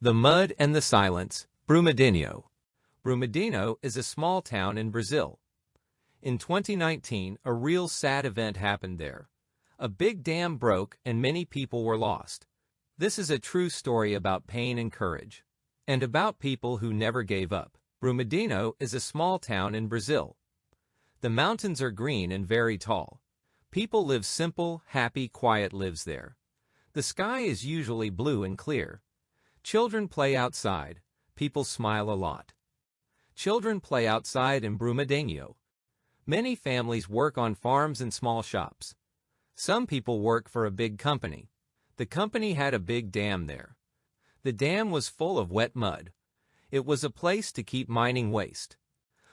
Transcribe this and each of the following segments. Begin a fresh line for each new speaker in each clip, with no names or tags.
The Mud and the Silence, Brumadinho. Brumadinho is a small town in Brazil. In 2019, a real sad event happened there. A big dam broke and many people were lost. This is a true story about pain and courage, and about people who never gave up. Brumadinho is a small town in Brazil. The mountains are green and very tall. People live simple, happy, quiet lives there. The sky is usually blue and clear. Children play outside. People smile a lot. Children play outside in Brumadinho. Many families work on farms and small shops. Some people work for a big company. The company had a big dam there. The dam was full of wet mud. It was a place to keep mining waste.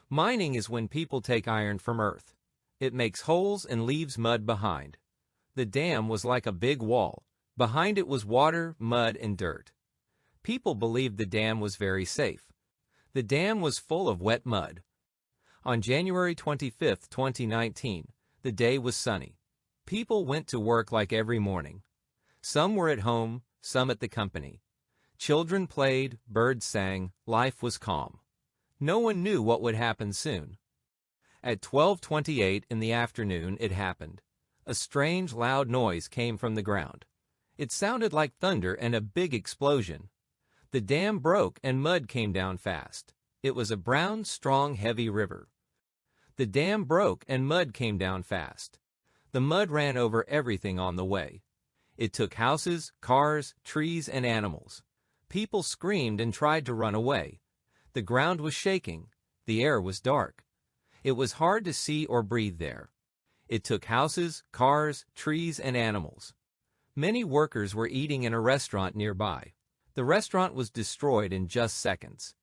Mining is when people take iron from earth. It makes holes and leaves mud behind. The dam was like a big wall. Behind it was water, mud, and dirt. People believed the dam was very safe. The dam was full of wet mud. On January 25, 2019, the day was sunny. People went to work like every morning. Some were at home, some at the company. Children played, birds sang, life was calm. No one knew what would happen soon. At 12:28 in the afternoon it happened. A strange, loud noise came from the ground. It sounded like thunder and a big explosion. The dam broke and mud came down fast. It was a brown, strong, heavy river. The dam broke and mud came down fast. The mud ran over everything on the way. It took houses, cars, trees, and animals. People screamed and tried to run away. The ground was shaking. The air was dark. It was hard to see or breathe there. It took houses, cars, trees, and animals. Many workers were eating in a restaurant nearby. The restaurant was destroyed in just seconds.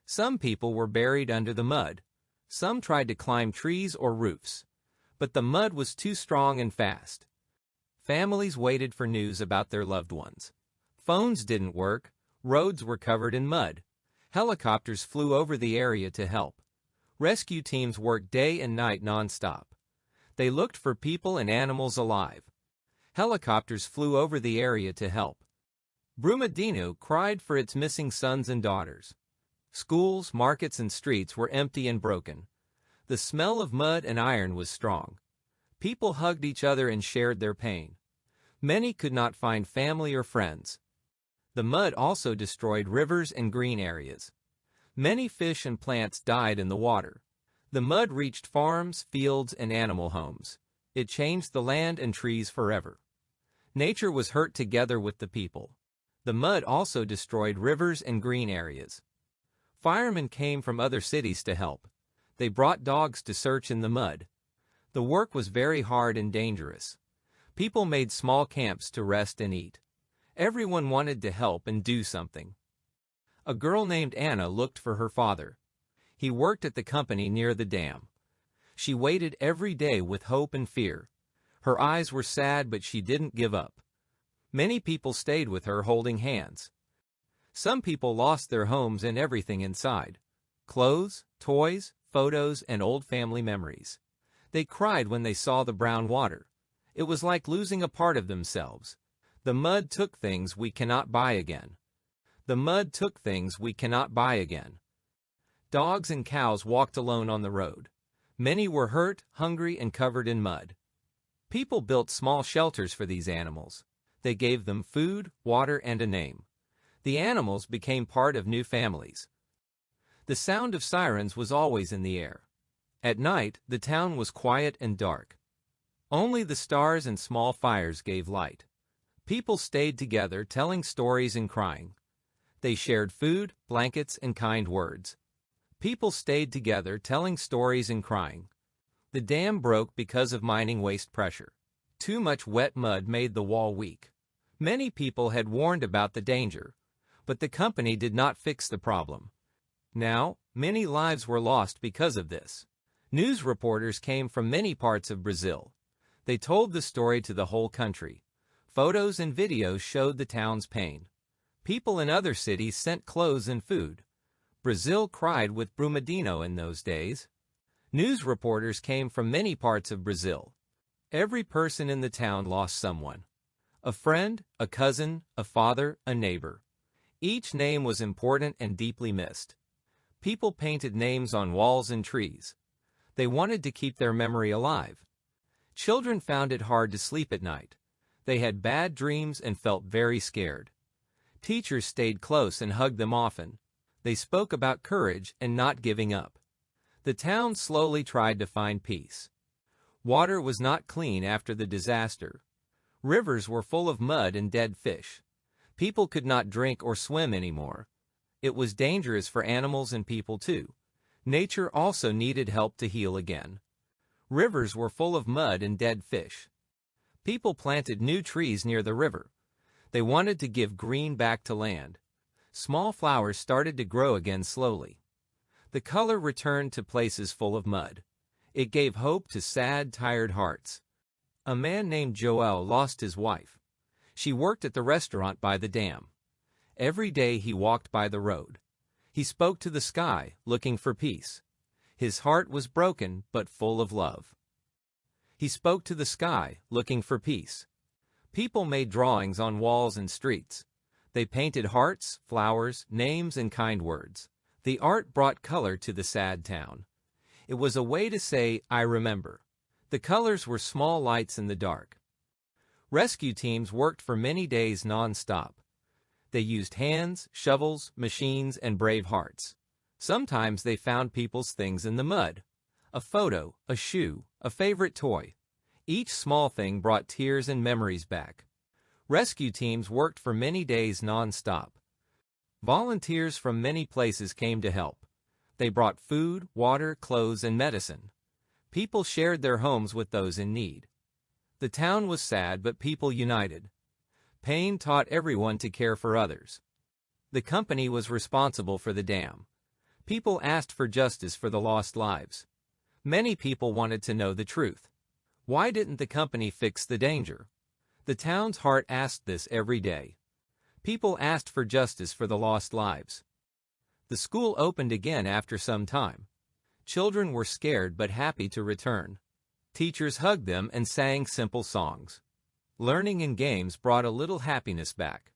Some people were buried under the mud. Some tried to climb trees or roofs. But the mud was too strong and fast. Families waited for news about their loved ones. Phones didn't work. Roads were covered in mud. Helicopters flew over the area to help. Rescue teams worked day and night non-stop. They looked for people and animals alive. Helicopters flew over the area to help. Brumadinho cried for its missing sons and daughters. Schools, markets, and streets were empty and broken. The smell of mud and iron was strong. People hugged each other and shared their pain. Many could not find family or friends. The mud also destroyed rivers and green areas. Many fish and plants died in the water. The mud reached farms, fields, and animal homes. It changed the land and trees forever. Nature was hurt together with the people. The mud also destroyed rivers and green areas. Firemen came from other cities to help. They brought dogs to search in the mud. The work was very hard and dangerous. People made small camps to rest and eat. Everyone wanted to help and do something. A girl named Anna looked for her father. He worked at the company near the dam. She waited every day with hope and fear. Her eyes were sad, but she didn't give up. Many people stayed with her holding hands. Some people lost their homes and everything inside. Clothes, toys, photos, and old family memories. They cried when they saw the brown water. It was like losing a part of themselves. The mud took things we cannot buy again. The mud took things we cannot buy again. Dogs and cows walked alone on the road. Many were hurt, hungry, and covered in mud. People built small shelters for these animals. They gave them food, water, and a name. The animals became part of new families. The sound of sirens was always in the air. At night, the town was quiet and dark. Only the stars and small fires gave light. People stayed together, telling stories and crying. They shared food, blankets, and kind words. People stayed together, telling stories and crying. The dam broke because of mining waste pressure. Too much wet mud made the wall weak. Many people had warned about the danger, but the company did not fix the problem. Now, many lives were lost because of this. News reporters came from many parts of Brazil. They told the story to the whole country. Photos and videos showed the town's pain. People in other cities sent clothes and food. Brazil cried with Brumadinho in those days. News reporters came from many parts of Brazil. Every person in the town lost someone. A friend, a cousin, a father, a neighbor. Each name was important and deeply missed. People painted names on walls and trees. They wanted to keep their memory alive. Children found it hard to sleep at night. They had bad dreams and felt very scared. Teachers stayed close and hugged them often. They spoke about courage and not giving up. The town slowly tried to find peace. Water was not clean after the disaster. Rivers were full of mud and dead fish. People could not drink or swim anymore. It was dangerous for animals and people too. Nature also needed help to heal again. Rivers were full of mud and dead fish. People planted new trees near the river. They wanted to give green back to land. Small flowers started to grow again slowly. The color returned to places full of mud. It gave hope to sad, tired hearts. A man named Joel lost his wife. She worked at the restaurant by the dam. Every day he walked by the road. He spoke to the sky, looking for peace. His heart was broken, but full of love. He spoke to the sky, looking for peace. People made drawings on walls and streets. They painted hearts, flowers, names, and kind words. The art brought color to the sad town. It was a way to say, I remember. The colors were small lights in the dark. Rescue teams worked for many days non-stop. They used hands, shovels, machines, and brave hearts. Sometimes they found people's things in the mud. A photo, a shoe, a favorite toy. Each small thing brought tears and memories back. Rescue teams worked for many days non-stop. Volunteers from many places came to help. They brought food, water, clothes, and medicine. People shared their homes with those in need. The town was sad, but people united. Pain taught everyone to care for others. The company was responsible for the dam. People asked for justice for the lost lives. Many people wanted to know the truth. Why didn't the company fix the danger? The town's heart asked this every day. People asked for justice for the lost lives. The school opened again after some time. Children were scared but happy to return. Teachers hugged them and sang simple songs. Learning and games brought a little happiness back.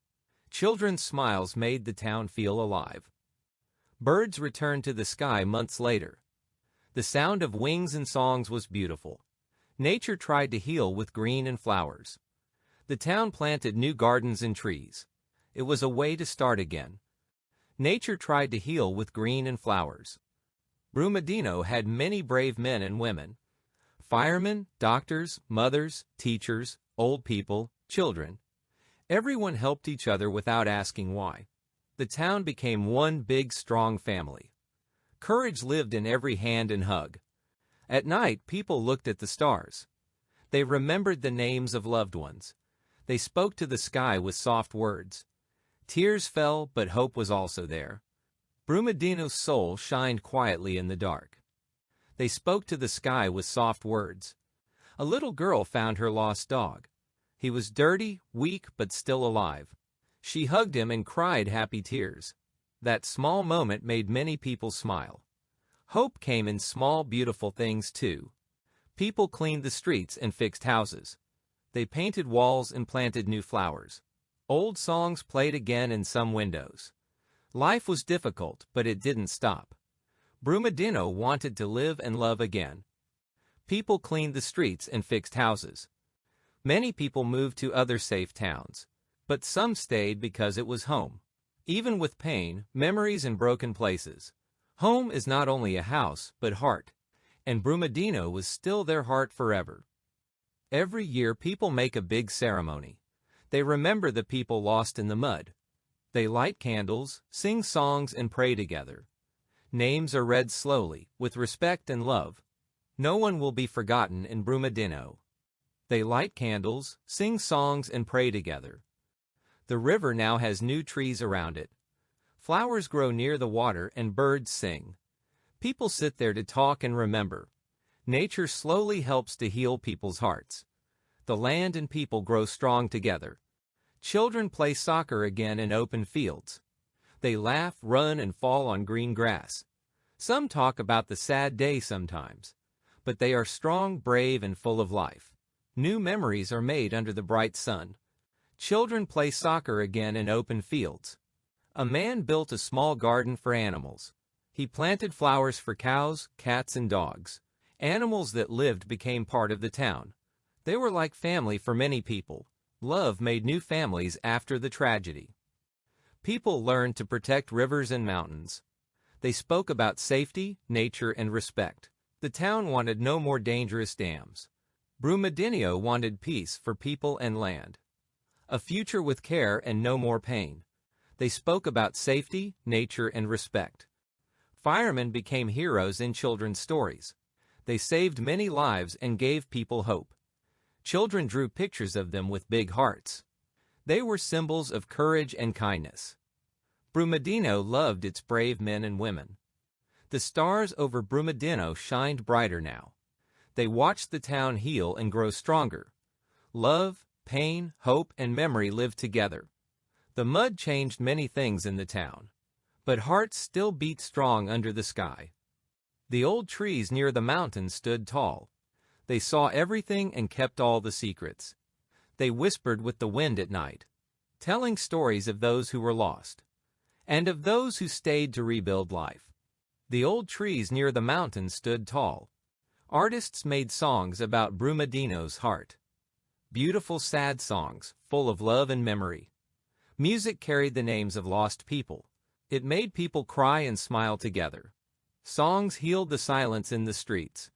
Children's smiles made the town feel alive. Birds returned to the sky months later. The sound of wings and songs was beautiful. Nature tried to heal with green and flowers. The town planted new gardens and trees. It was a way to start again. Nature tried to heal with green and flowers. Brumadinho had many brave men and women. Firemen, doctors, mothers, teachers, old people, children. Everyone helped each other without asking why. The town became one big, strong family. Courage lived in every hand and hug. At night, people looked at the stars. They remembered the names of loved ones. They spoke to the sky with soft words. Tears fell, but hope was also there. Brumadinho's soul shined quietly in the dark. They spoke to the sky with soft words. A little girl found her lost dog. He was dirty, weak, but still alive. She hugged him and cried happy tears. That small moment made many people smile. Hope came in small, beautiful things too. People cleaned the streets and fixed houses. They painted walls and planted new flowers. Old songs played again in some windows. Life was difficult, but it didn't stop. Brumadinho wanted to live and love again. People cleaned the streets and fixed houses. Many people moved to other safe towns, but some stayed because it was home. Even with pain, memories, and broken places, home is not only a house, but heart, and Brumadinho was still their heart forever. Every year, people make a big ceremony. They remember the people lost in the mud. They light candles, sing songs, and pray together. Names are read slowly, with respect and love. No one will be forgotten in Brumadinho. They light candles, sing songs, and pray together. The river now has new trees around it. Flowers grow near the water and birds sing. People sit there to talk and remember. Nature slowly helps to heal people's hearts. The land and people grow strong together. Children play soccer again in open fields. They laugh, run, and fall on green grass. Some talk about the sad day sometimes, but they are strong, brave, and full of life. New memories are made under the bright sun. Children play soccer again in open fields. A man built a small garden for animals. He planted flowers for cows, cats, and dogs. Animals that lived became part of the town. They were like family for many people. Love made new families after the tragedy. People learned to protect rivers and mountains. They spoke about safety, nature, and respect. The town wanted no more dangerous dams. Brumadinho wanted peace for people and land. A future with care and no more pain. They spoke about safety, nature, and respect. Firemen became heroes in children's stories. They saved many lives and gave people hope. Children drew pictures of them with big hearts. They were symbols of courage and kindness. Brumadinho loved its brave men and women. The stars over Brumadinho shined brighter now. They watched the town heal and grow stronger. Love, pain, hope, and memory lived together. The mud changed many things in the town, but hearts still beat strong under the sky. The old trees near the mountain stood tall. They saw everything and kept all the secrets. They whispered with the wind at night, telling stories of those who were lost, and of those who stayed to rebuild life. The old trees near the mountain stood tall. Artists made songs about Brumadinho's heart. Beautiful sad songs, full of love and memory. Music carried the names of lost people. It made people cry and smile together. Songs healed the silence in the streets.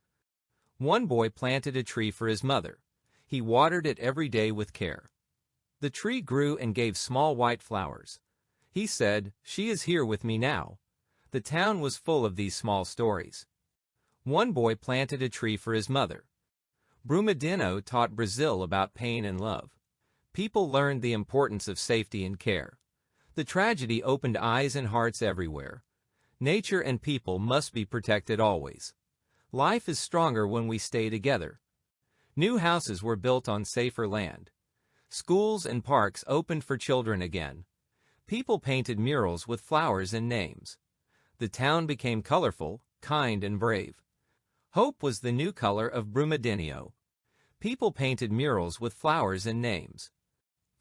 One boy planted a tree for his mother. He watered it every day with care. The tree grew and gave small white flowers. He said, "She is here with me now." The town was full of these small stories. One boy planted a tree for his mother. Brumadinho taught Brazil about pain and love. People learned the importance of safety and care. The tragedy opened eyes and hearts everywhere. Nature and people must be protected always. Life is stronger when we stay together. New houses were built on safer land. Schools and parks opened for children again. People painted murals with flowers and names. The town became colorful, kind, and brave. Hope was the new color of Brumadinho. People painted murals with flowers and names.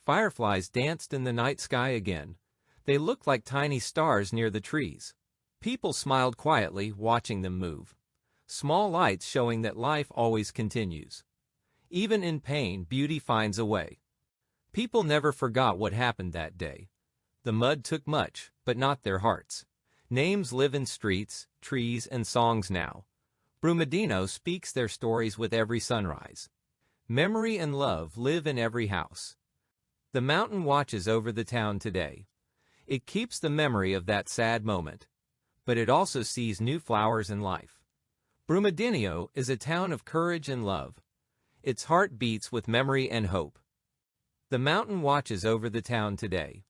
Fireflies danced in the night sky again. They looked like tiny stars near the trees. People smiled quietly, watching them move. Small lights showing that life always continues. Even in pain, beauty finds a way. People never forgot what happened that day. The mud took much, but not their hearts. Names live in streets, trees, and songs now. Brumadinho speaks their stories with every sunrise. Memory and love live in every house. The mountain watches over the town today. It keeps the memory of that sad moment, but it also sees new flowers and life. Brumadinho is a town of courage and love. Its heart beats with memory and hope. The mountain watches over the town today.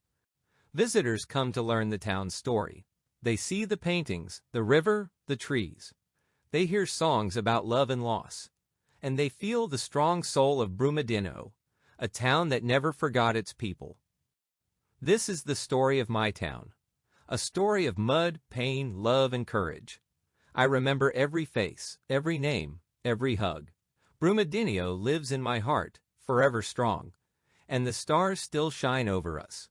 Visitors come to learn the town's story. They see the paintings, the river, the trees. They hear songs about love and loss. And they feel the strong soul of Brumadinho, a town that never forgot its people. This is the story of my town. A story of mud, pain, love, and courage. I remember every face, every name, every hug. Brumadinho lives in my heart, forever strong. And the stars still shine over us.